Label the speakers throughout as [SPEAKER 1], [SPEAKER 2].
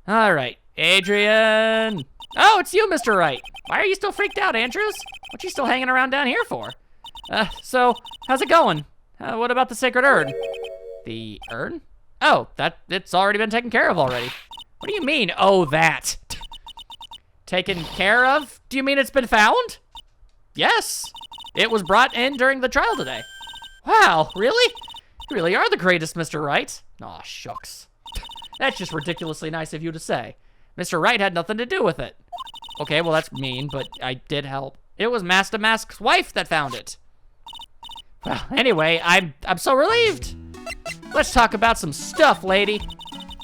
[SPEAKER 1] All right, Adrian. Oh, it's you, Mr. Wright. Why are you still freaked out, Andrews? What you still hanging around down here for? So, how's it going? What about the sacred urn? The urn? Oh, it's already been taken care of already. What do you mean, oh, that? Taken care of? Do you mean it's been found? Yes. It was brought in during the trial today. Wow, really? You really are the greatest, Mr. Wright. Aw, shucks. That's just ridiculously nice of you to say. Mr. Wright had nothing to do with it. Okay, well, that's mean, but I did help. It was Master Mask's wife that found it. Well, anyway, I'm so relieved. Let's talk about some stuff, lady.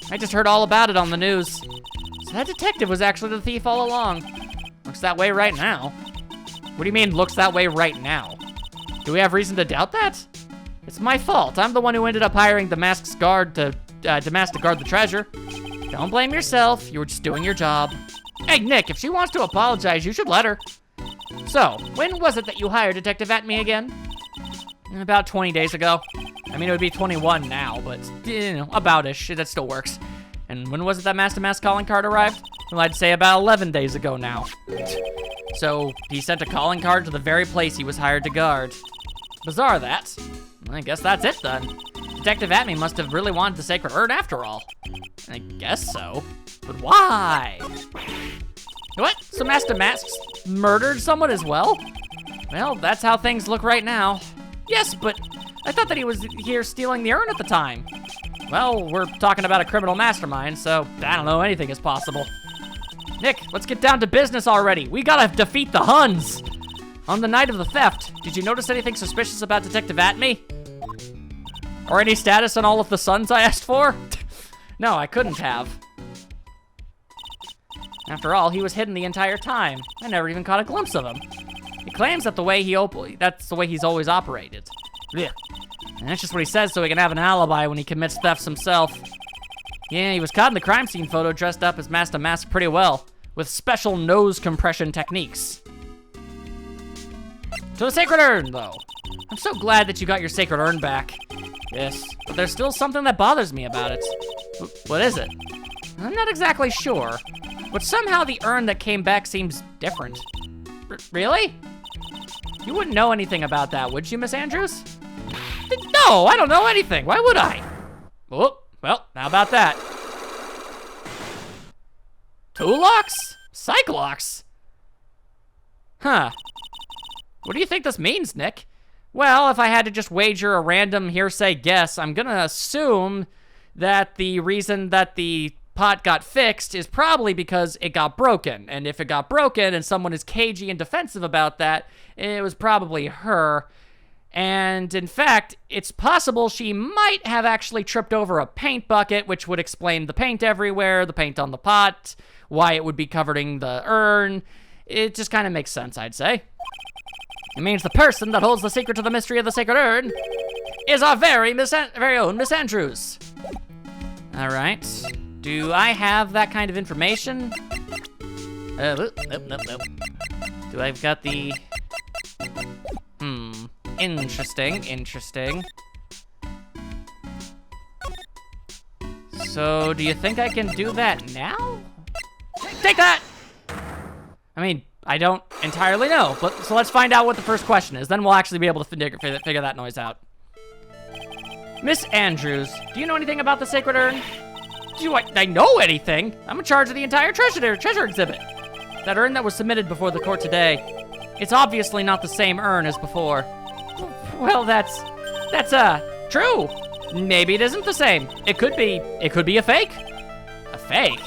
[SPEAKER 1] I just heard all about it on the news. So that detective was actually the thief all along. Looks that way right now. What do you mean, looks that way right now? Do we have reason to doubt that? It's my fault. I'm the one who ended up hiring the mask's guard to mask to guard the treasure. Don't blame yourself. You were just doing your job. Hey, Nick, if she wants to apologize, you should let her. So, when was it that you hired Detective Atme again? About 20 days ago. I mean, it would be 21 now, but, you know, about-ish. That still works. And when was it that Master Mask calling card arrived? Well, I'd say about 11 days ago now. So, he sent a calling card to the very place he was hired to guard. Bizarre, that. I guess that's it, then. Detective Atme must have really wanted the sacred urn after all. I guess so. But why? What? So Master Masks murdered someone as well? Well, that's how things look right now. Yes, but I thought that he was here stealing the urn at the time. Well, we're talking about a criminal mastermind, so I don't know, anything is possible. Nick, let's get down to business already. We gotta defeat the Huns. On the night of the theft, did you notice anything suspicious about Detective Atme? Or any status on all of the sons I asked for? No, I couldn't have. After all, he was hidden the entire time. I never even caught a glimpse of him. He claims that that's the way he's always operated. Ugh. And that's just what he says so he can have an alibi when he commits thefts himself. Yeah, he was caught in the crime scene photo dressed up as Master Mask pretty well, with special nose compression techniques. To the sacred urn, though. I'm so glad that you got your sacred urn back. Yes, but there's still something that bothers me about it. What is it? I'm not exactly sure, but somehow the urn that came back seems different. Really? You wouldn't know anything about that, would you, Miss Andrews? No, I don't know anything. Why would I? Oh, well, how about that? Two locks? Psych locks? Huh. What do you think this means, Nick? Well, if I had to just wager a random hearsay guess, I'm gonna assume that the reason that the pot got fixed is probably because it got broken. And if it got broken and someone is cagey and defensive about that, it was probably her. And in fact, it's possible she might have actually tripped over a paint bucket, which would explain the paint everywhere, the paint on the pot, why it would be covering the urn. It just kind of makes sense, I'd say. It means the person that holds the secret to the mystery of the sacred urn is our very own Miss Andrews. All right. Do I have that kind of information? Nope. Do I've got the... Interesting. So, do you think I can do that now? Take that! I mean, I don't entirely know, but so let's find out what the first question is. Then we'll actually be able to figure that noise out. Miss Andrews, do you know anything about the sacred urn? Do I know anything? I'm in charge of the entire treasure exhibit. That urn that was submitted before the court today, it's obviously not the same urn as before. Well, that's true. Maybe it isn't the same. It could be a fake. A fake?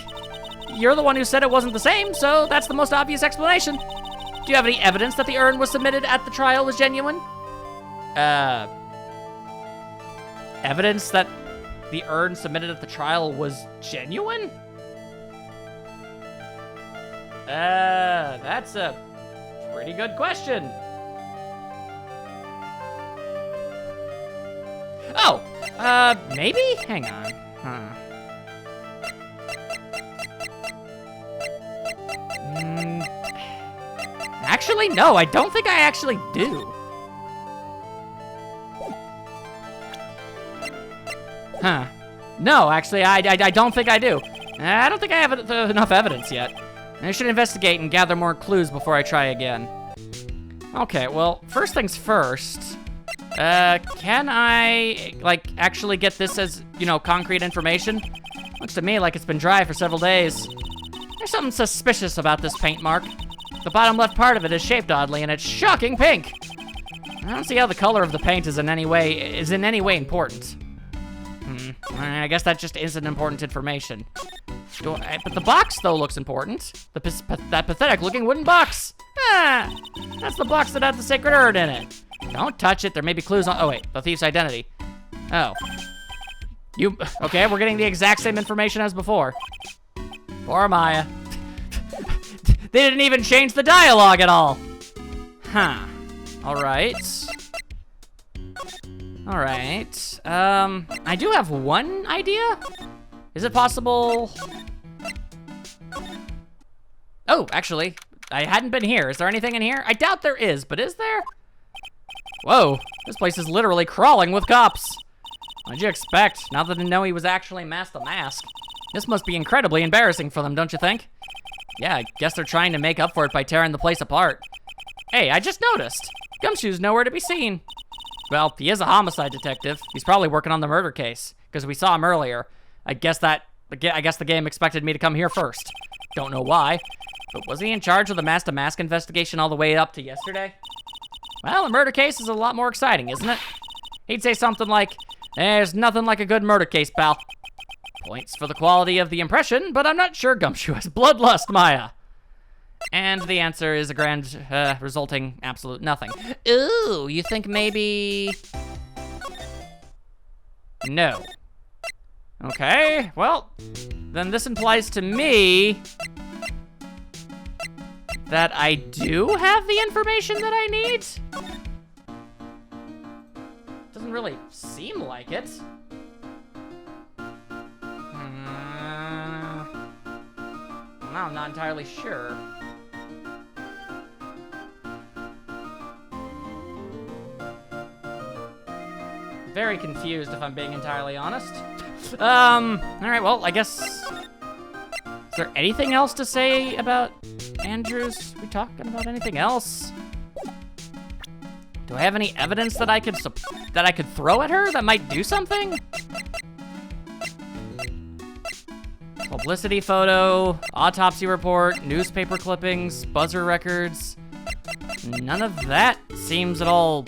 [SPEAKER 1] You're the one who said it wasn't the same, so that's the most obvious explanation. Do you have any evidence that the urn was submitted at the trial was genuine? Evidence that the urn submitted at the trial was genuine? That's a pretty good question. Oh, maybe? Hang on. Actually, no, I don't think I actually do. No, actually, I don't think I do. I don't think I have enough evidence yet. I should investigate and gather more clues before I try again. Okay, well, first things first. Can I, like, actually get this as, you know, concrete information? Looks to me like it's been dry for several days. There's something suspicious about this paint mark. The bottom left part of it is shaped oddly, and it's shocking pink. I don't see how the color of the paint is in any way important. I guess that just isn't important information. But the box, though, looks important. That pathetic-looking wooden box. Ah, that's the box that had the sacred urn in it. Don't touch it. There may be clues on. Oh wait, the thief's identity. Oh, okay? We're getting the exact same information as before. Poor Maya. They didn't even change the dialogue at all. Huh. All right. All right. I do have one idea. Is it possible? Oh, actually, I hadn't been here. Is there anything in here? I doubt there is, but is there? Whoa, this place is literally crawling with cops. What'd you expect? Now that they know he was actually masked the mask. This must be incredibly embarrassing for them, don't you think? Yeah, I guess they're trying to make up for it by tearing the place apart. Hey, I just noticed. Gumshoe's nowhere to be seen. Well, he is a homicide detective. He's probably working on the murder case, because we saw him earlier. I guess the game expected me to come here first. Don't know why, but was he in charge of the mask-to-mask investigation all the way up to yesterday? Well, the murder case is a lot more exciting, isn't it? He'd say something like, there's nothing like a good murder case, pal. Points for the quality of the impression, but I'm not sure Gumshoe has bloodlust, Maya. And the answer is a grand, resulting absolute nothing. Ooh, you think maybe... No. Okay, well, then this implies to me that I do have the information that I need? Doesn't really seem like it. Now I'm not entirely sure. Very confused, if I'm being entirely honest. Alright, well, I guess... Is there anything else to say about Andrews? We talking about anything else? Do I have any evidence that I could throw at her that might do something? Publicity photo, autopsy report, newspaper clippings, buzzer records. None of that seems at all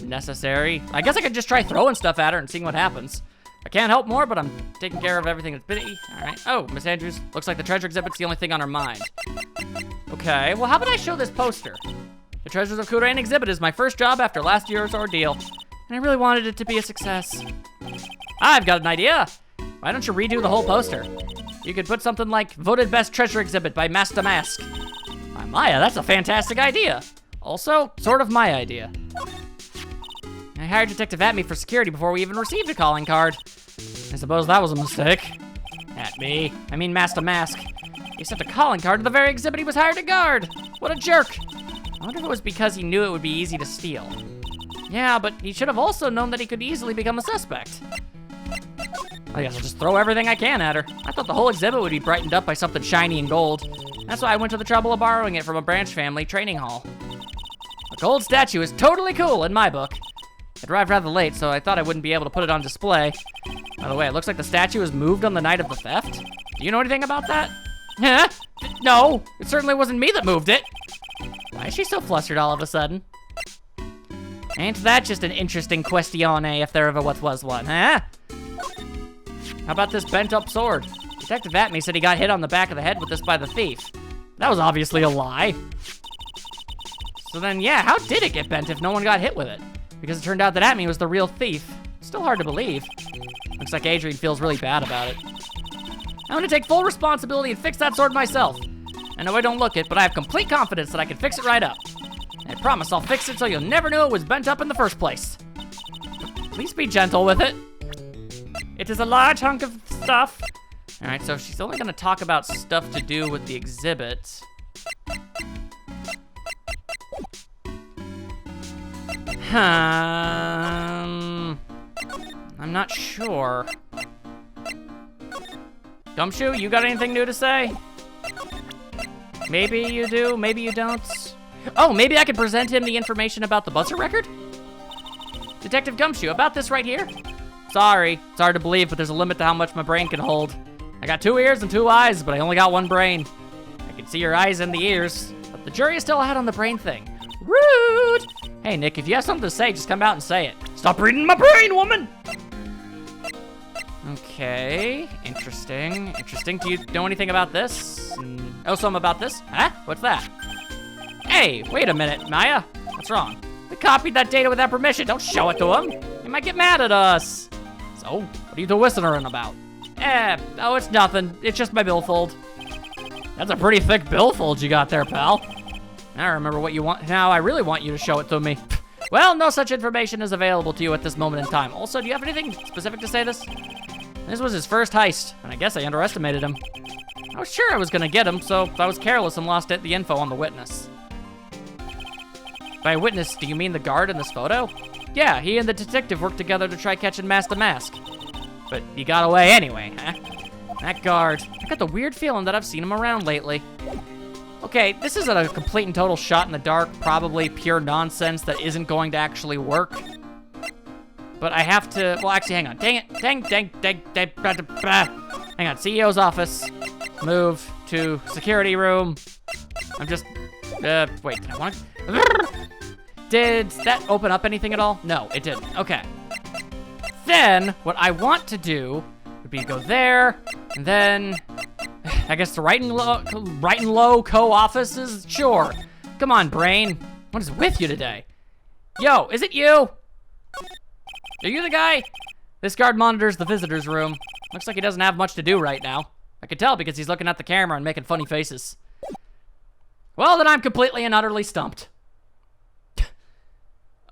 [SPEAKER 1] necessary. I guess I could just try throwing stuff at her and seeing what happens. I can't help more, but I'm taking care of everything that's busy. All right. Oh, Miss Andrews, looks like the treasure exhibit's the only thing on her mind. Okay, well, how about I show this poster? The Treasures of Kurain exhibit is my first job after last year's ordeal, and I really wanted it to be a success. I've got an idea. Why don't you redo the whole poster? You could put something like, voted best treasure exhibit by Mask to Mask. Why, Maya, that's a fantastic idea. Also, sort of my idea. I hired Detective Atme for security before we even received a calling card. I suppose that was a mistake. Atme, I mean Mask to Mask. He sent a calling card to the very exhibit he was hired to guard. What a jerk. I wonder if it was because he knew it would be easy to steal. Yeah, but he should have also known that he could easily become a suspect. I guess I'll just throw everything I can at her. I thought the whole exhibit would be brightened up by something shiny and gold. That's why I went to the trouble of borrowing it from a branch family training hall. A gold statue is totally cool in my book. It arrived rather late, so I thought I wouldn't be able to put it on display. By the way, it looks like the statue was moved on the night of the theft. Do you know anything about that? Huh? No, it certainly wasn't me that moved it. Why is she so flustered all of a sudden? Ain't that just an interesting questione if there ever was one, huh? How about this bent-up sword? Detective Atme said he got hit on the back of the head with this by the thief. That was obviously a lie. So then, yeah, how did it get bent if no one got hit with it? Because it turned out that Atme was the real thief. Still hard to believe. Looks like Adrian feels really bad about it. I'm gonna take full responsibility and fix that sword myself. I know I don't look it, but I have complete confidence that I can fix it right up. And I promise I'll fix it so you'll never know it was bent up in the first place. Please be gentle with it. It is a large hunk of stuff. All right, so she's only gonna talk about stuff to do with the exhibit. I'm not sure. Gumshoe, you got anything new to say? Maybe you do, maybe you don't. Oh, maybe I could present him the information about the buzzer record? Detective Gumshoe, about this right here? Sorry, it's hard to believe, but there's a limit to how much my brain can hold. I got 2 ears and 2 eyes, but I only got 1 brain. I can see your eyes and the ears, but the jury is still out on the brain thing. Rude! Hey, Nick, if you have something to say, just come out and say it. Stop reading my brain, woman! Okay, interesting. Do you know anything about this? Oh, something about this? Huh? What's that? Hey, wait a minute, Maya. What's wrong? We copied that data without permission. Don't show it to him. He might get mad at us. So, what are you whistling about? Oh, it's nothing. It's just my billfold. That's a pretty thick billfold you got there, pal. Now I remember what you want. Now I really want you to show it to me. Well, no such information is available to you at this moment in time. Also, do you have anything specific to say this? This was his first heist, and I guess I underestimated him. I was sure I was gonna get him, so I was careless and lost the info on the witness. By witness, do you mean the guard in this photo? Yeah, he and the detective worked together to try catching Mask the Mask. But he got away anyway, huh? That guard. I got the weird feeling that I've seen him around lately. Okay, this is a complete and total shot in the dark, probably pure nonsense that isn't going to actually work. But I have to, well, actually, hang on. Dang it. Hang on, CEO's office. Move to security room. I'm just, wait, did I want to? Did that open up anything at all? No, it didn't. Okay. Then, what I want to do would be go there, and then, I guess the right and low co-offices? Sure. Come on, brain. What is with you today? Yo, is it you? Are you the guy? This guard monitors the visitor's room. Looks like he doesn't have much to do right now. I can tell because he's looking at the camera and making funny faces. Well, then I'm completely and utterly stumped.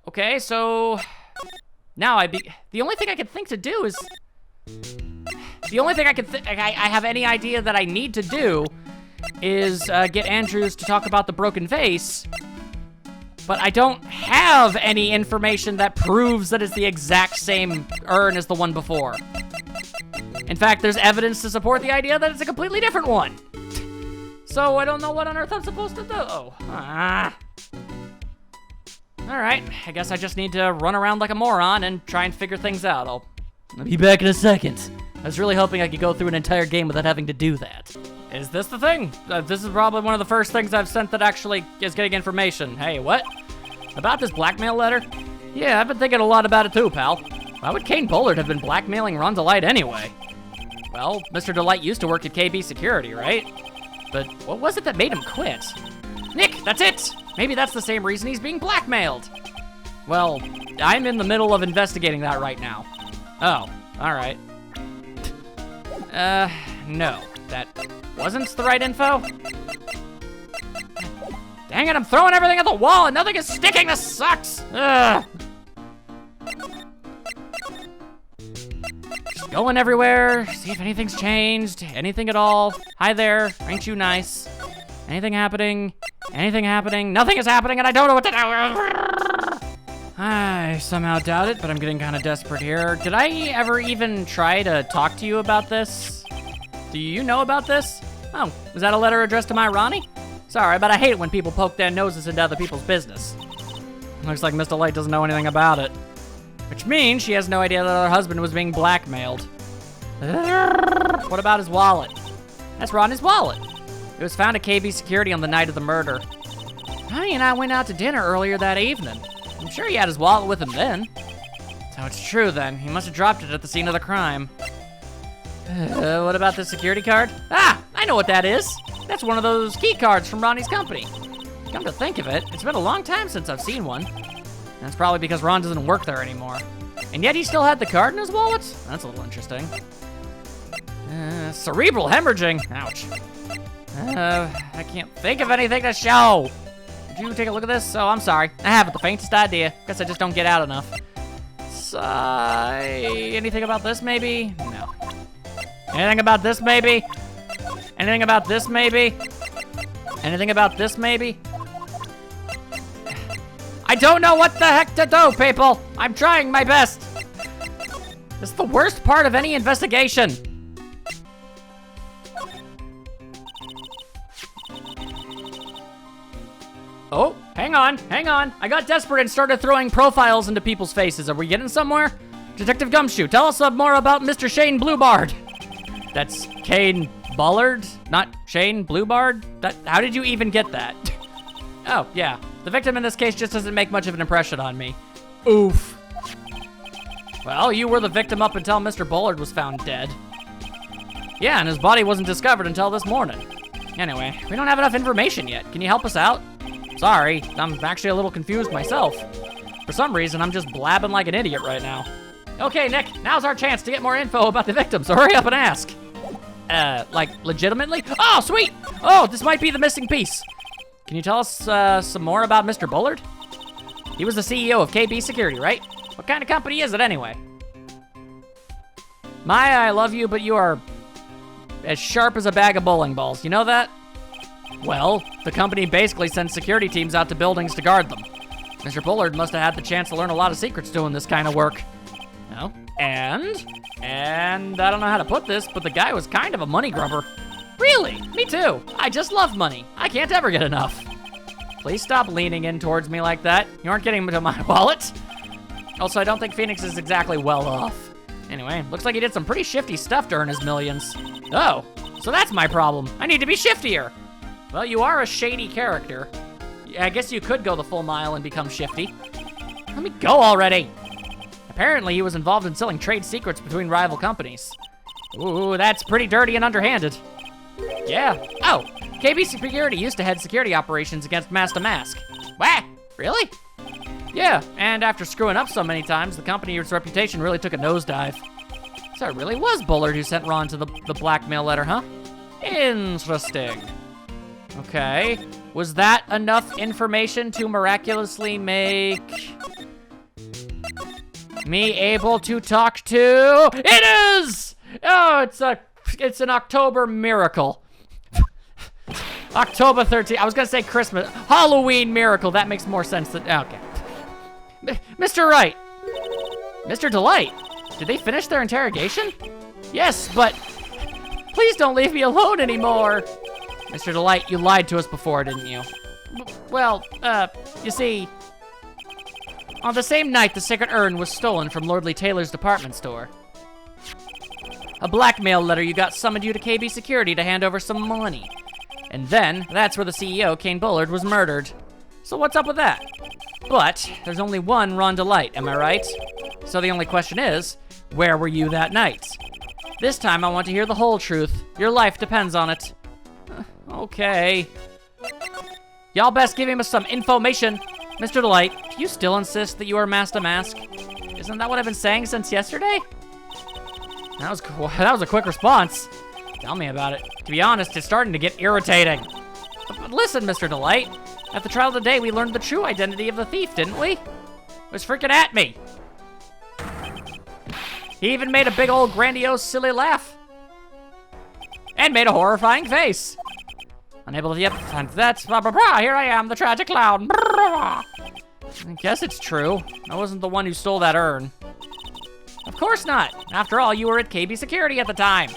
[SPEAKER 1] Okay, so now the only thing I can think to do is, the only thing I have any idea that I need to do is get Andrews to talk about the broken vase, but I don't have any information that proves that it's the exact same urn as the one before. In fact, there's evidence to support the idea that it's a completely different one. So I don't know what on earth I'm supposed to do. All right, I guess I just need to run around like a moron and try and figure things out. I'll be back in a second. I was really hoping I could go through an entire game without having to do that. Is this the thing? This is probably one of the first things I've sent that actually is getting information. Hey, what? About this blackmail letter? Yeah, I've been thinking a lot about it too, pal. Why would Kane Bullard have been blackmailing Ron Delite anyway? Well, Mr. Delite used to work at KB Security, right? But what was it that made him quit? Nick, that's it! Maybe that's the same reason he's being blackmailed. Well, I'm in the middle of investigating that right now. Oh, all right. No, that wasn't the right info. Dang it, I'm throwing everything at the wall and nothing is sticking, this sucks! Ugh. Just going everywhere, see if anything's changed, anything at all. Hi there, ain't you nice? Anything happening? Anything happening? Nothing is happening and I don't know what to do! I somehow doubt it, but I'm getting kind of desperate here. Did I ever even try to talk to you about this? Do you know about this? Oh, was that a letter addressed to my Ronnie? Sorry, but I hate it when people poke their noses into other people's business. Looks like Mr. Light doesn't know anything about it. Which means she has no idea that her husband was being blackmailed. What about his wallet? That's Ronnie's wallet. It was found at KB Security on the night of the murder. Ronnie and I went out to dinner earlier that evening. I'm sure he had his wallet with him then. So it's true then. He must have dropped it at the scene of the crime. What about the security card? Ah, I know what that is. That's one of those key cards from Ronnie's company. Come to think of it, it's been a long time since I've seen one. That's probably because Ron doesn't work there anymore. And yet he still had the card in his wallet? That's a little interesting. Cerebral hemorrhaging. Ouch. I can't think of anything to show. Did you take a look at this? Oh, I'm sorry. I haven't the faintest idea. Guess I just don't get out enough. Anything about this, maybe? No. Anything about this, maybe? Anything about this, maybe? Anything about this, maybe? I don't know what the heck to do, people. I'm trying my best. This is the worst part of any investigation. Oh, hang on. I got desperate and started throwing profiles into people's faces. Are we getting somewhere? Detective Gumshoe, tell us more about Mr. Shane Bluebard. That's Kane Bullard, not Shane Bluebard? How did you even get that? Oh, yeah. The victim in this case just doesn't make much of an impression on me. Oof. Well, you were the victim up until Mr. Bullard was found dead. Yeah, and his body wasn't discovered until this morning. Anyway, we don't have enough information yet. Can you help us out? Sorry, I'm actually a little confused myself. For some reason, I'm just blabbing like an idiot right now. Okay, Nick, now's our chance to get more info about the victim, so hurry up and ask. Like, legitimately? Oh, sweet! Oh, this might be the missing piece. Can you tell us some more about Mr. Bullard? He was the CEO of KB Security, right? What kind of company is it anyway? Maya, I love you, but you are as sharp as a bag of bowling balls. You know that? Well, the company basically sends security teams out to buildings to guard them. Mr. Bullard must have had the chance to learn a lot of secrets doing this kind of work. Oh, and I don't know how to put this, but the guy was kind of a money grubber. Really? Me too. I just love money. I can't ever get enough. Please stop leaning in towards me like that. You aren't getting into my wallet. Also, I don't think Phoenix is exactly well off. Anyway, looks like he did some pretty shifty stuff to earn his millions. Oh, so that's my problem. I need to be shiftier. Well, you are a shady character. I guess you could go the full mile and become shifty. Let me go already. Apparently, he was involved in selling trade secrets between rival companies. Ooh, that's pretty dirty and underhanded. Yeah. Oh, KB Security used to head security operations against Mask to Mask. What? Really? Yeah, and after screwing up so many times, the company's reputation really took a nosedive. So it really was Bullard who sent Ron to the blackmail letter, huh? Interesting. Okay, was that enough information to miraculously make me able to talk to? It is! Oh, it's an October miracle. October 13th, I was gonna say Christmas, Halloween miracle, that makes more sense than, okay. Mr. Wright. Mr. Delite, did they finish their interrogation? Yes, but please don't leave me alone anymore. Mr. Delite, you lied to us before, didn't you? Well, you see, on the same night the sacred urn was stolen from Lordly Taylor's department store. A blackmail letter you got summoned you to KB Security to hand over some money. And then, that's where the CEO, Kane Bullard, was murdered. So what's up with that? But, there's only one Ron Delite, am I right? So the only question is, where were you that night? This time I want to hear the whole truth. Your life depends on it. Okay. Y'all best give him some information. Mr. Delite, do you still insist that you are Mask to Mask? Isn't that what I've been saying since yesterday? That was a quick response. Tell me about it. To be honest, it's starting to get irritating. But listen, Mr. Delite. At the trial today, we learned the true identity of the thief, didn't we? It was freaking at me. He even made a big old grandiose silly laugh. And made a horrifying face. Unable to and that's blah blah blah, here I am, the tragic clown. I guess it's true. I wasn't the one who stole that urn. Of course not. After all, you were at KB Security at the time.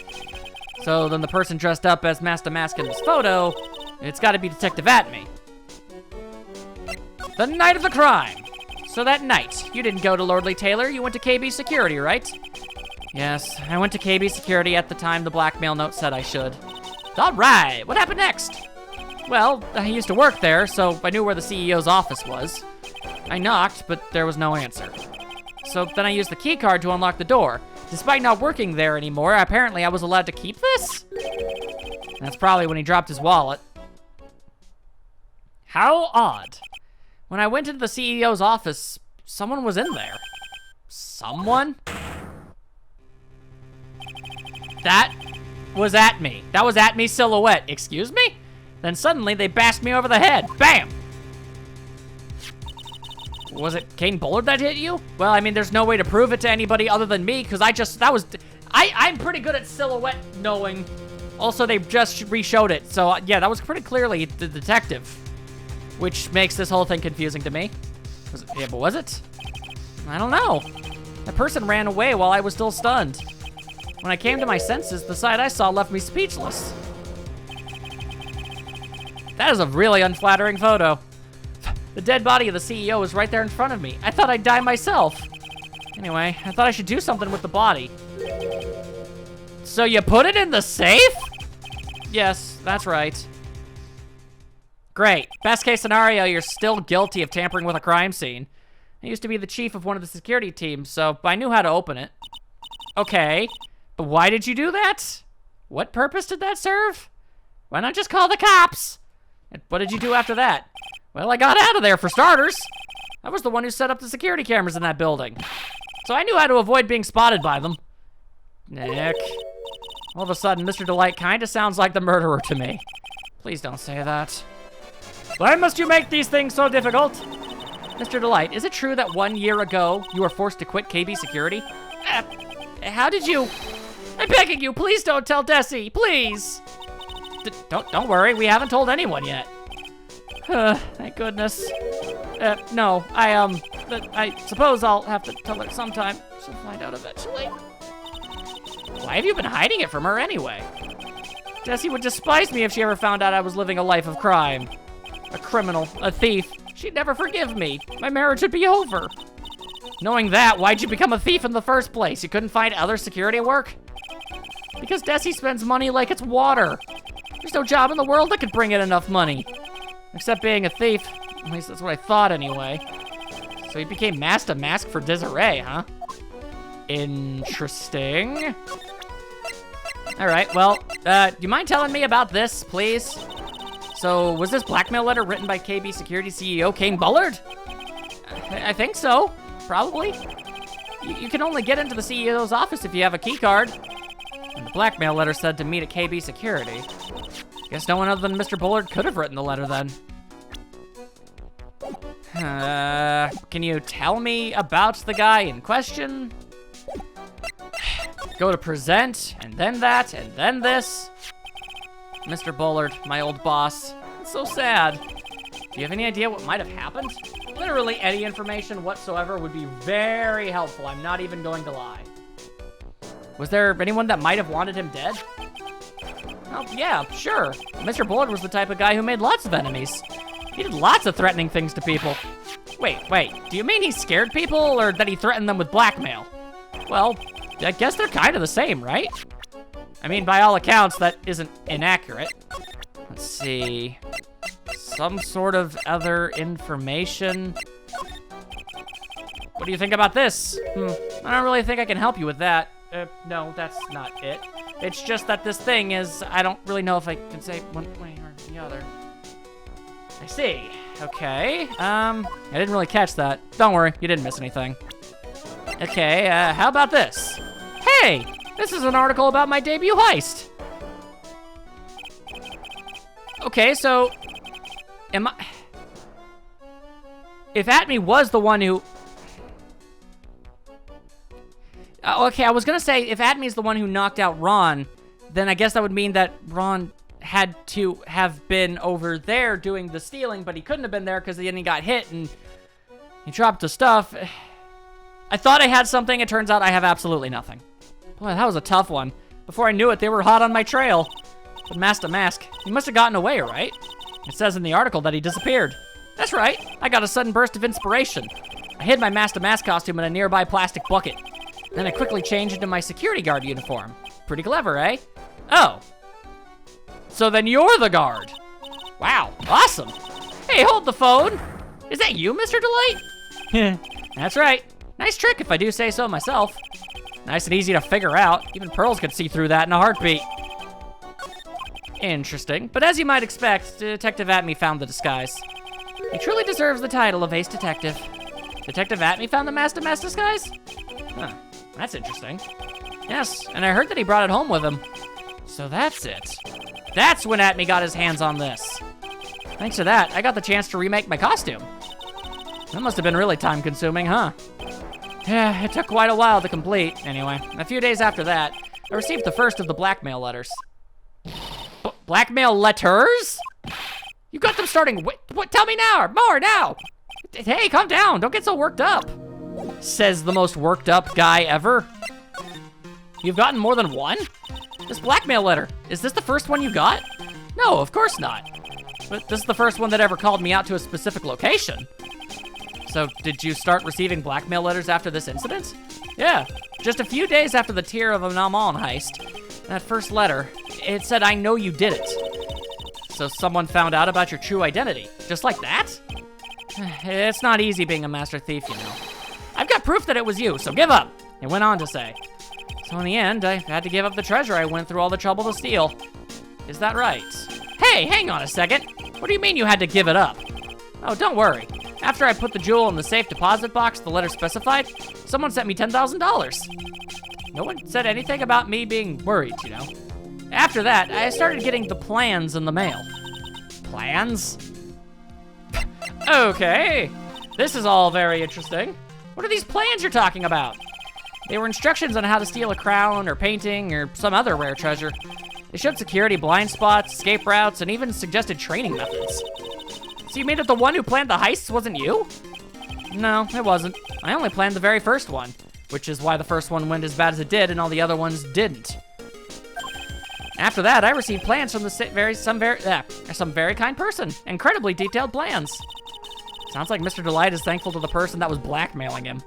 [SPEAKER 1] So then the person dressed up as Mask to Mask in this photo, it's gotta be Detective Atme. The night of the crime. So that night, you didn't go to Lordly Taylor, you went to KB Security, right? Yes, I went to KB Security at the time the blackmail note said I should. All right, what happened next? Well, I used to work there, so I knew where the CEO's office was. I knocked, but there was no answer. So then I used the key card to unlock the door. Despite not working there anymore, apparently I was allowed to keep this? That's probably when he dropped his wallet. How odd. When I went into the CEO's office, someone was in there. Someone? That was at me. That was at me silhouette. Excuse me? Then suddenly they bashed me over the head. Bam! Was it Kane Bullard that hit you? Well, I mean, there's no way to prove it to anybody other than me, because I'm pretty good at silhouette knowing. Also, they just re-showed it, so yeah, that was pretty clearly the detective. Which makes this whole thing confusing to me. Yeah, but was it? I don't know. The person ran away while I was still stunned. When I came to my senses, the sight I saw left me speechless. That is a really unflattering photo. The dead body of the CEO was right there in front of me. I thought I'd die myself. Anyway, I thought I should do something with the body. So you put it in the safe? Yes, that's right. Great. Best case scenario, you're still guilty of tampering with a crime scene. I used to be the chief of one of the security teams, so I knew how to open it. Okay, but why did you do that? What purpose did that serve? Why not just call the cops? And what did you do after that? Well, I got out of there for starters. I was the one who set up the security cameras in that building. So I knew how to avoid being spotted by them. Nick. All of a sudden, Mr. Delite kinda sounds like the murderer to me. Please don't say that. Why must you make these things so difficult? Mr. Delite, is it true that 1 year ago, you were forced to quit KB Security? How did you? I'm begging you, please don't tell Desi, please. Don't worry, we haven't told anyone yet. Thank goodness. No, I suppose I'll have to tell her sometime. She'll find out eventually. Why have you been hiding it from her anyway? Desi would despise me if she ever found out I was living a life of crime. A criminal, a thief. She'd never forgive me. My marriage would be over. Knowing that, why'd you become a thief in the first place? You couldn't find other security work? Because Desi spends money like it's water. There's no job in the world that could bring in enough money. Except being a thief. At least that's what I thought anyway. So he became Master Mask for Desiree, huh? Interesting. All right, well, do you mind telling me about this, please? So, was this blackmail letter written by KB Security CEO Kane Bullard? I think so, probably. You can only get into the CEO's office if you have a key card. And the blackmail letter said to meet at KB Security. Guess no one other than Mr. Bullard could have written the letter then. Can you tell me about the guy in question? Go to present, and then that, and then this. Mr. Bullard, my old boss. It's so sad. Do you have any idea what might have happened? Literally any information whatsoever would be very helpful. I'm not even going to lie. Was there anyone that might have wanted him dead? Oh, yeah, sure. Mr. Bullard was the type of guy who made lots of enemies. He did lots of threatening things to people. Wait, do you mean he scared people, or that he threatened them with blackmail? Well, I guess they're kind of the same, right? I mean, by all accounts, that isn't inaccurate. Let's see. Some sort of other information. What do you think about this? I don't really think I can help you with that. No, that's not it. It's just that this thing is, I don't really know if I can say one way or the other. I see. Okay. I didn't really catch that. Don't worry, you didn't miss anything. Okay, how about this? Hey, this is an article about my debut heist. Okay, so, if Atme was the one who... okay, I was gonna say, if Atme's the one who knocked out Ron, then I guess that would mean that Ron had to have been over there doing the stealing, but he couldn't have been there because he got hit and he dropped the stuff. I thought I had something, it turns out I have absolutely nothing. Boy, that was a tough one. Before I knew it, they were hot on my trail. But Master Mask, he must have gotten away, right? It says in the article that he disappeared. That's right, I got a sudden burst of inspiration. I hid my Master Mask costume in a nearby plastic bucket. Then I quickly changed into my security guard uniform. Pretty clever, eh? Oh. So then you're the guard. Wow, awesome. Hey, hold the phone. Is that you, Mr. Delite? That's right. Nice trick if I do say so myself. Nice and easy to figure out. Even Pearls could see through that in a heartbeat. Interesting. But as you might expect, Detective Atme found the disguise. He truly deserves the title of Ace Detective. Detective Atme found the Master Mask disguise? Huh, that's interesting. Yes, and I heard that he brought it home with him. So that's it. That's when Atme got his hands on this. Thanks to that, I got the chance to remake my costume. That must have been really time-consuming, huh? Yeah, it took quite a while to complete. Anyway, a few days after that, I received the first of the blackmail letters. Blackmail letters? You got them starting, what, tell me now, or more now. Hey, calm down, don't get so worked up. Says the most worked up guy ever. You've gotten more than one? This blackmail letter, is this the first one you got? No, of course not. But this is the first one that ever called me out to a specific location. So, did you start receiving blackmail letters after this incident? Yeah, just a few days after the Tear of Amon heist. That first letter, it said, I know you did it. So someone found out about your true identity, just like that? It's not easy being a master thief, you know. I've got proof that it was you, so give up. It went on to say. So in the end, I had to give up the treasure I went through all the trouble to steal. Is that right? Hey, hang on a second. What do you mean you had to give it up? Oh, don't worry. After I put the jewel in the safe deposit box the letter specified, someone sent me $10,000. No one said anything about me being worried, you know. After that, I started getting the plans in the mail. Plans? Okay. This is all very interesting. What are these plans you're talking about? They were instructions on how to steal a crown or painting or some other rare treasure. They showed security blind spots, escape routes, and even suggested training methods. So you mean that the one who planned the heists wasn't you? No, it wasn't. I only planned the very first one, which is why the first one went as bad as it did and all the other ones didn't. After that, I received plans from some very kind person. Incredibly detailed plans. Sounds like Mr. Delite is thankful to the person that was blackmailing him.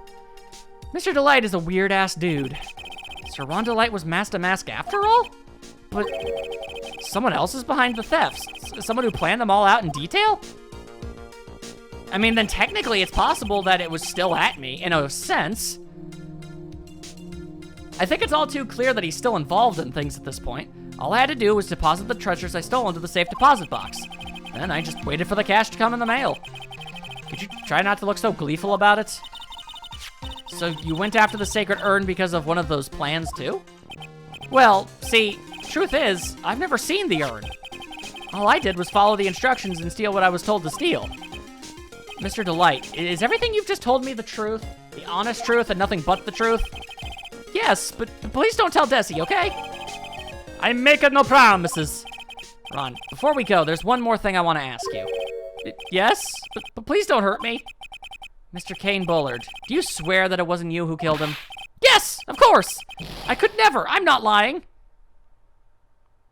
[SPEAKER 1] Mr. Delite is a weird-ass dude. Sir Ron Delite was masked to mask after all? But someone else is behind the thefts? Someone who planned them all out in detail? I mean, then technically it's possible that it was still at me, in a sense. I think it's all too clear that he's still involved in things at this point. All I had to do was deposit the treasures I stole into the safe deposit box. Then I just waited for the cash to come in the mail. Could you try not to look so gleeful about it? So you went after the sacred urn because of one of those plans too? Well, see, truth is, I've never seen the urn. All I did was follow the instructions and steal what I was told to steal. Mr. Delite, is everything you've just told me the truth? The honest truth and nothing but the truth? Yes, but please don't tell Desi, okay? I'm making no promises. Ron, before we go, there's one more thing I want to ask you. Yes? But please don't hurt me. Mr. Kane Bullard, do you swear that it wasn't you who killed him? Yes, of course! I could never, I'm not lying.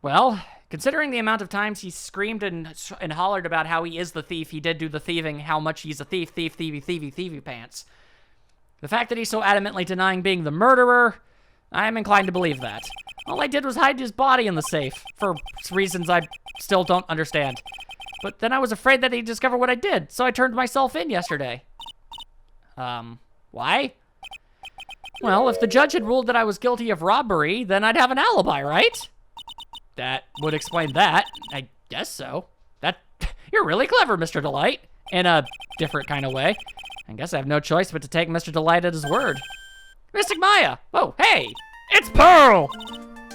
[SPEAKER 1] Well, considering the amount of times he screamed and hollered about how he is the thief, he did do the thieving, how much he's a thief, thievy pants. The fact that he's so adamantly denying being the murderer, I'm inclined to believe that. All I did was hide his body in the safe, for reasons I still don't understand. But then I was afraid that he'd discover what I did, so I turned myself in yesterday. Why? Well, if the judge had ruled that I was guilty of robbery, then I'd have an alibi, right? That would explain that. I guess so. You're really clever, Mr. Delite. In a different kind of way. I guess I have no choice but to take Mr. Delite at his word. Mystic Maya! Oh, hey! It's Pearl!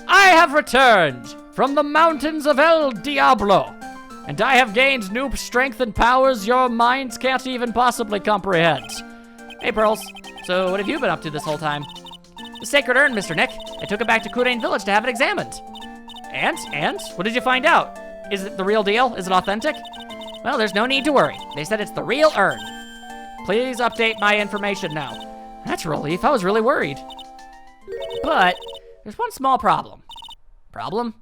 [SPEAKER 1] I have returned from the mountains of El Diablo, and I have gained new strength and powers your minds can't even possibly comprehend. Hey, Pearls. So what have you been up to this whole time? The sacred urn, Mr. Nick. I took it back to Kudain Village to have it examined. And? What did you find out? Is it the real deal? Is it authentic? Well, there's no need to worry. They said it's the real urn. Please update my information now. That's a relief. I was really worried. But there's one small problem. Problem?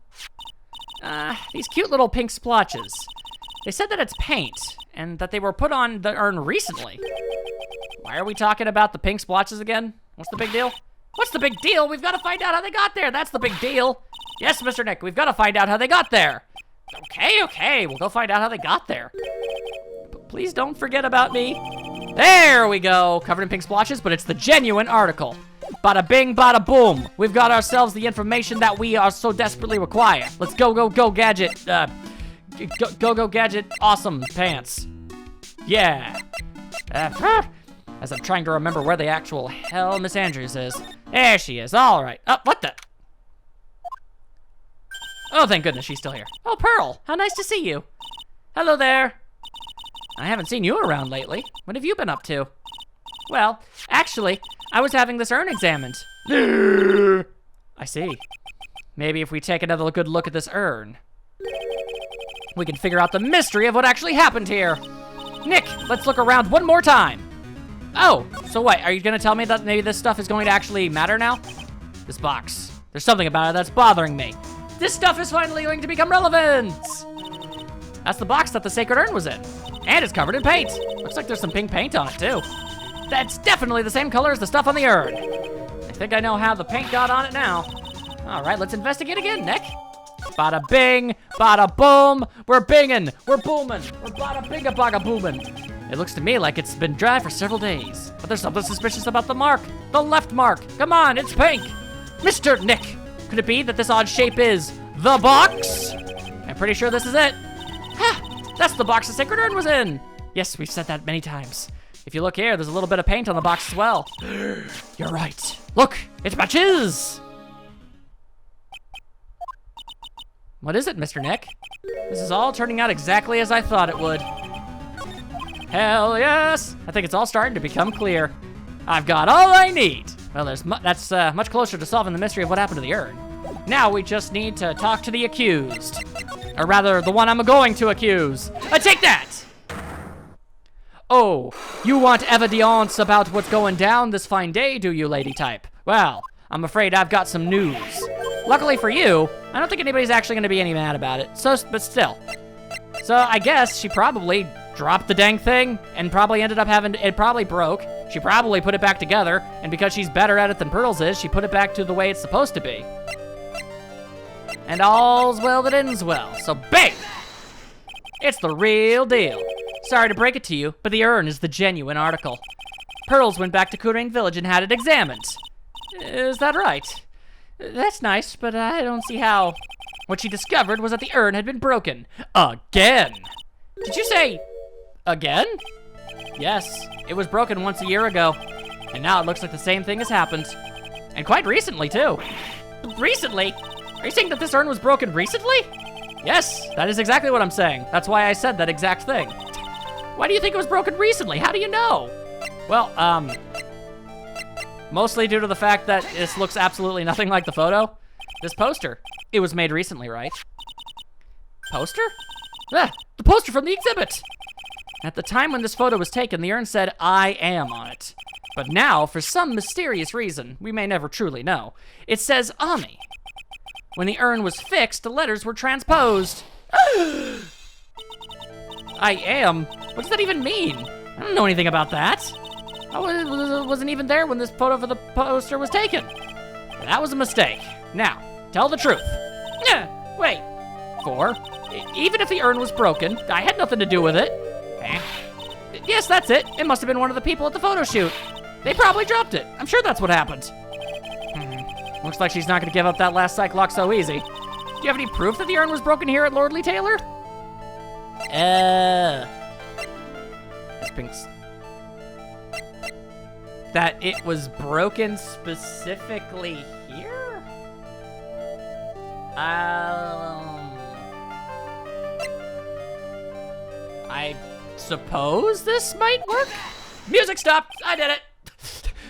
[SPEAKER 1] These cute little pink splotches. They said that it's paint, and that they were put on the urn recently. Why are we talking about the pink splotches again? What's the big deal? What's the big deal? We've got to find out how they got there. That's the big deal. Yes, Mr. Nick, we've got to find out how they got there. Okay, we'll go find out how they got there. But please don't forget about me. There we go. Covered in pink splotches, but it's the genuine article. Bada bing, bada boom. We've got ourselves the information that we are so desperately require. Let's go, gadget. Go, gadget, awesome pants. Yeah. As I'm trying to remember where the actual hell Miss Andrews is. There she is, all right. Oh, what the? Oh, thank goodness she's still here. Oh, Pearl, how nice to see you. Hello there. I haven't seen you around lately. What have you been up to? Well, actually, I was having this urn examined. I see. Maybe if we take another good look at this urn, we can figure out the mystery of what actually happened here. Nick, let's look around one more time. Oh, so what? Are you gonna tell me that maybe this stuff is going to actually matter now? This box. There's something about it that's bothering me. This stuff is finally going to become relevant. That's the box that the sacred urn was in. And it's covered in paint. Looks like there's some pink paint on it, too. That's definitely the same color as the stuff on the urn. I think I know how the paint got on it now. All right, let's investigate again, Nick. Bada bing, bada boom. We're binging, we're booming, we're bada binga baga booming. It looks to me like it's been dry for several days. But there's something suspicious about the mark. The left mark. Come on, it's pink. Mr. Nick, could it be that this odd shape is the box? I'm pretty sure this is it. Ha! That's the box the sacred urn was in. Yes, we've said that many times. If you look here, there's a little bit of paint on the box as well. You're right. Look, it matches. What is it, Mr. Nick? This is all turning out exactly as I thought it would. Hell yes! I think it's all starting to become clear. I've got all I need. Well, that's much closer to solving the mystery of what happened to the urn. Now we just need to talk to the accused. Or rather, the one I'm going to accuse. Take that! Oh, you want evidence about what's going down this fine day, do you, lady type? Well, I'm afraid I've got some news. Luckily for you, I don't think anybody's actually gonna be any mad about it, but still. So I guess she probably dropped the dang thing and probably ended up it probably broke. She probably put it back together, and because she's better at it than Pearls is, she put it back to the way it's supposed to be. And all's well that ends well, so bang! It's the real deal. Sorry to break it to you, but the urn is the genuine article. Pearls went back to Kurain Village and had it examined. Is that right? That's nice, but I don't see how. What she discovered was that the urn had been broken. Again! Did you say, again? Yes, it was broken once a year ago, and now it looks like the same thing has happened. And quite recently, too. Recently? Are you saying that this urn was broken recently? Yes, that is exactly what I'm saying. That's why I said that exact thing. Why do you think it was broken recently? How do you know? Well, mostly due to the fact that this looks absolutely nothing like the photo. This poster, it was made recently, right? Poster? Ah, the poster from the exhibit! At the time when this photo was taken, the urn said, "I am" on it. But now, for some mysterious reason, we may never truly know, it says Ami. When the urn was fixed, the letters were transposed. I am? What does that even mean? I don't know anything about that. I wasn't even there when this photo for the poster was taken. That was a mistake. Now, tell the truth. Wait. 4. Even if the urn was broken, I had nothing to do with it. Yes, that's it. It must have been one of the people at the photo shoot. They probably dropped it. I'm sure that's what happened. Looks like she's not going to give up that last psych lock so easy. Do you have any proof that the urn was broken here at Lordly Taylor? This pink's... That it was broken specifically here? I suppose this might work? Music stopped! I did it!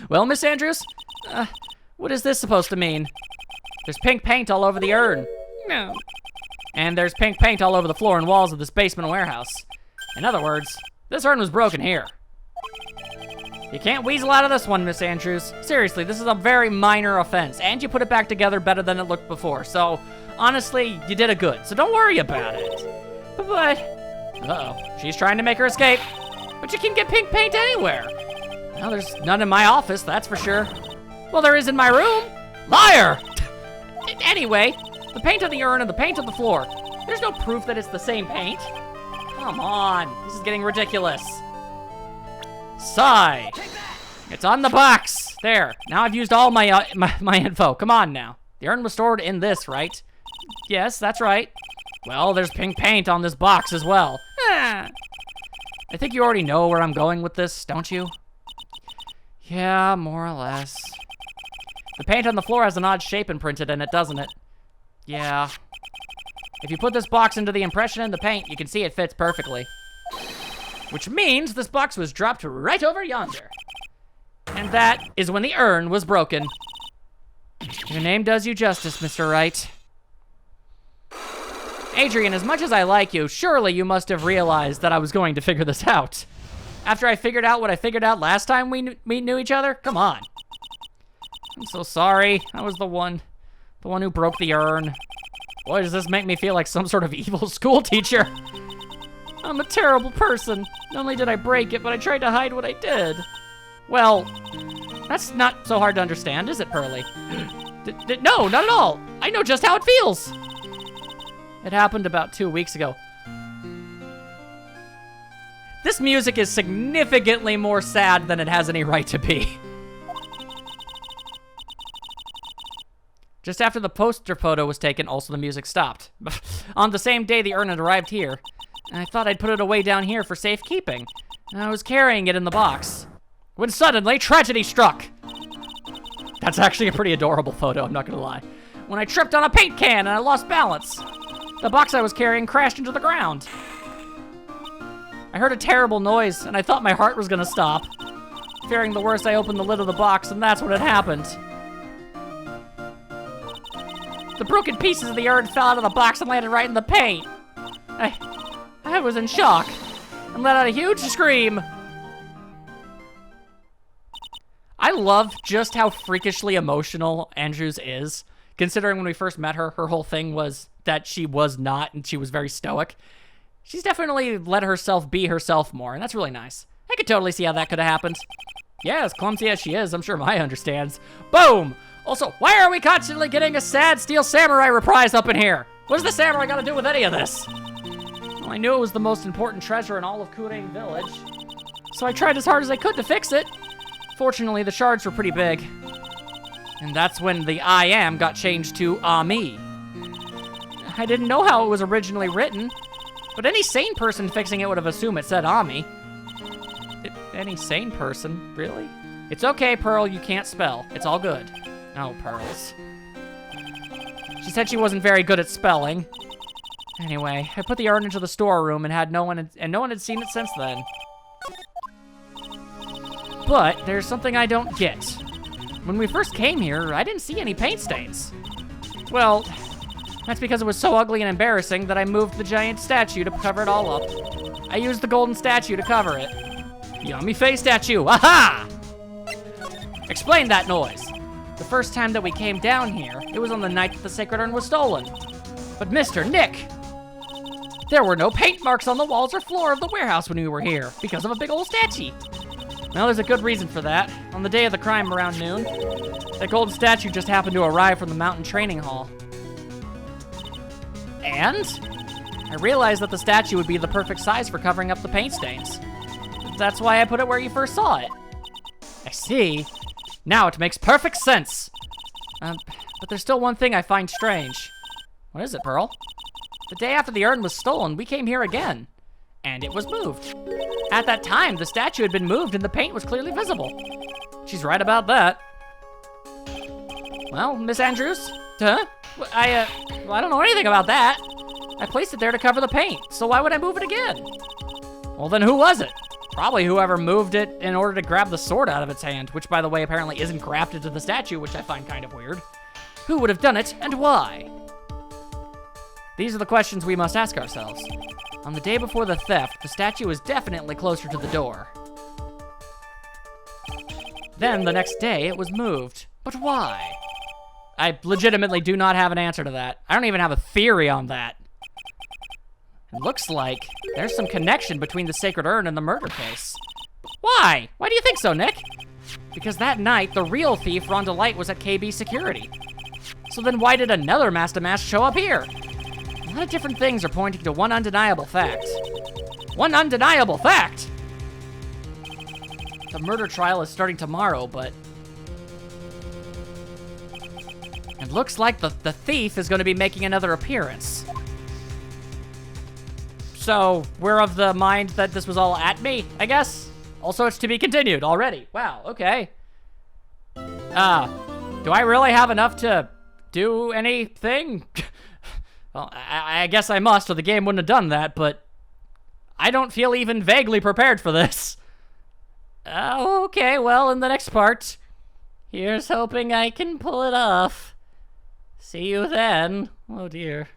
[SPEAKER 1] Well, Miss Andrews, what is this supposed to mean? There's pink paint all over the urn. No. And there's pink paint all over the floor and walls of this basement warehouse. In other words, this urn was broken here. You can't weasel out of this one, Miss Andrews. Seriously, this is a very minor offense, and you put it back together better than it looked before, so honestly, you did a good, so don't worry about it. But, uh-oh, she's trying to make her escape. But you can get pink paint anywhere. Well, there's none in my office, that's for sure. Well, there is in my room. Liar! Anyway, the paint on the urn and the paint on the floor, there's no proof that it's the same paint. Come on, this is getting ridiculous. Sigh. It's on the box. There, now I've used all my info. Come on now. The urn was stored in this, right? Yes, that's right. Well, there's pink paint on this box as well. I think you already know where I'm going with this, don't you? Yeah, more or less. The paint on the floor has an odd shape imprinted in it, doesn't it? Yeah. If you put this box into the impression in the paint, you can see it fits perfectly. Which means this box was dropped right over yonder. And that is when the urn was broken. Your name does you justice, Mr. Wright. Adrian, as much as I like you, surely you must have realized that I was going to figure this out. After I figured out what I figured out last time we knew each other? Come on. I'm so sorry. I was the one who broke the urn. Boy, does this make me feel like some sort of evil school teacher. I'm a terrible person. Not only did I break it, but I tried to hide what I did. Well, that's not so hard to understand, is it, Pearly? No, not at all. I know just how it feels. It happened about 2 weeks ago. This music is significantly more sad than it has any right to be. Just after the poster photo was taken, also the music stopped. On the same day the urn had arrived here, and I thought I'd put it away down here for safekeeping. And I was carrying it in the box, when suddenly tragedy struck. That's actually a pretty adorable photo, I'm not gonna lie. When I tripped on a paint can and I lost balance. The box I was carrying crashed into the ground. I heard a terrible noise, and I thought my heart was gonna stop. Fearing the worst, I opened the lid of the box, and that's when it happened. The broken pieces of the urn fell out of the box and landed right in the paint. I was in shock and let out a huge scream. I love just how freakishly emotional Andrews is, considering when we first met her, her whole thing was that she was not, and she was very stoic. She's definitely let herself be herself more, and that's really nice. I could totally see how that could have happened. Yeah, as clumsy as she is, I'm sure Maya understands. Boom! Also, why are we constantly getting a sad Steel Samurai reprise up in here? What does the samurai got to do with any of this? Well, I knew it was the most important treasure in all of Kurang Village, so I tried as hard as I could to fix it. Fortunately, the shards were pretty big. And that's when the I am got changed to Ami. I didn't know how it was originally written, but any sane person fixing it would have assumed it said Ami. Any sane person? Really? It's okay, Pearl, you can't spell. It's all good. Oh, Pearls. She said she wasn't very good at spelling. Anyway, I put the urn into the storeroom and no one had seen it since then. But there's something I don't get. When we first came here, I didn't see any paint stains. Well, that's because it was so ugly and embarrassing that I moved the giant statue to cover it all up. I used the golden statue to cover it. Yummy face statue, aha! Explain that noise. The first time that we came down here, it was on the night that the sacred urn was stolen. But Mr. Nick, there were no paint marks on the walls or floor of the warehouse when we were here, because of a big old statue. Well, there's a good reason for that. On the day of the crime around noon, that golden statue just happened to arrive from the mountain training hall. And I realized that the statue would be the perfect size for covering up the paint stains. That's why I put it where you first saw it. I see. Now it makes perfect sense. But there's still one thing I find strange. What is it, Pearl? The day after the urn was stolen, we came here again, and it was moved. At that time, the statue had been moved and the paint was clearly visible. She's right about that. Well, Miss Andrews? Huh? I don't know anything about that. I placed it there to cover the paint, so why would I move it again? Well, then who was it? Probably whoever moved it in order to grab the sword out of its hand, which, by the way, apparently isn't grafted to the statue, which I find kind of weird. Who would have done it, and why? These are the questions we must ask ourselves. On the day before the theft, the statue was definitely closer to the door. Then, the next day, it was moved. But why? I legitimately do not have an answer to that. I don't even have a theory on that. It looks like there's some connection between the sacred urn and the murder case. Why? Why do you think so, Nick? Because that night, the real thief, Ron Delite, was at KB Security. So then why did another Master Mask show up here? A lot of different things are pointing to one undeniable fact. One undeniable fact! The murder trial is starting tomorrow, but it looks like the thief is going to be making another appearance. So, we're of the mind that this was all at me, I guess? Also, it's to be continued already. Wow, okay. Do I really have enough to do anything? Well, I guess I must, or the game wouldn't have done that, but I don't feel even vaguely prepared for this. Okay, well, in the next part, here's hoping I can pull it off. See you then. Oh dear.